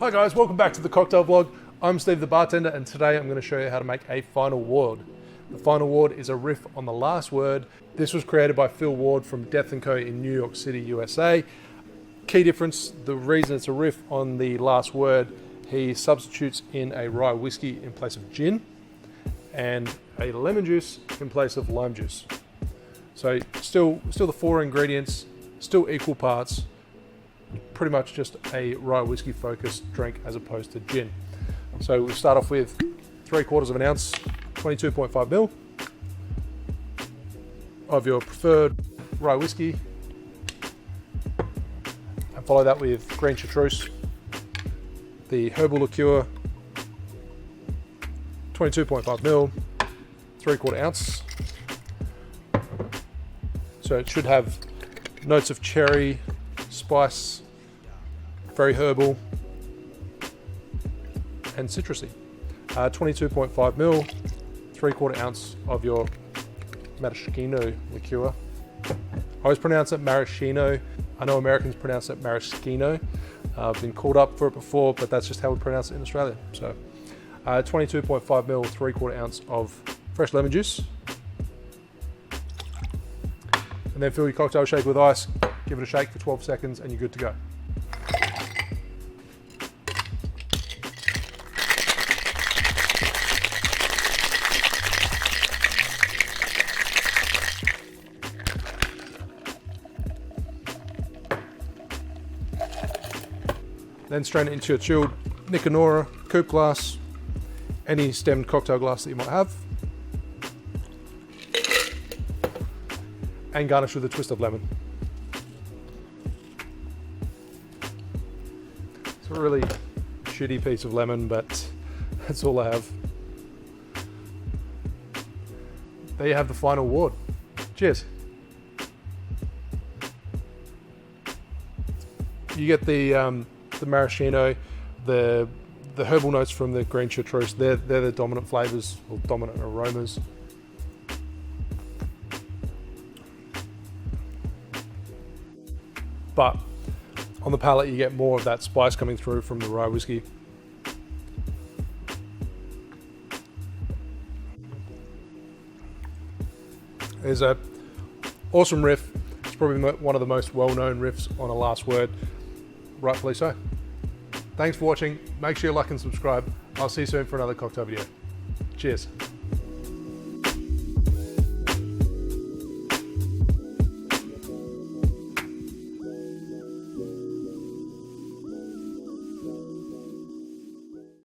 Hi guys, welcome back to the cocktail vlog. I'm Steve the bartender, and today I'm going to show you how to make a final word. The final word is a riff on the last word. This was created by Phil Ward from Death & Co in New York City, USA. Key difference, the reason it's a riff on the last word, he substitutes in a rye whiskey in place of gin and a lemon juice in place of lime juice. So still the four ingredients, still equal parts, pretty much just a rye whiskey focused drink as opposed to gin. So we'll start off with 3/4 of an ounce, 22.5 ml of your preferred rye whiskey, and follow that with Green Chartreuse, the herbal liqueur, 22.5 ml, 3/4 ounce. So it should have notes of cherry, spice, very herbal, and citrusy. 22.5 ml, 3/4 ounce of your Maraschino Liqueur. I always pronounce it maraschino. I know Americans pronounce it maraschino. I've been called up for it before, but that's just how we pronounce it in Australia. So 22.5 ml, 3/4 ounce of fresh lemon juice. And then fill your cocktail shaker with ice, give it a shake for 12 seconds, and you're good to go. Then strain it into your chilled Nicanora, coupe glass, any stemmed cocktail glass that you might have, and garnish with a twist of lemon. It's a really shitty piece of lemon, but that's all I have. There you have the final word. Cheers. You get the maraschino, the herbal notes from the Green Chartreuse. They're the dominant flavors or dominant aromas. But on the palate, you get more of that spice coming through from the rye whiskey. There's a awesome riff. It's probably one of the most well-known riffs on a last word. Rightfully so. Thanks for watching. Make sure you like and subscribe. I'll see you soon for another cocktail video. Cheers.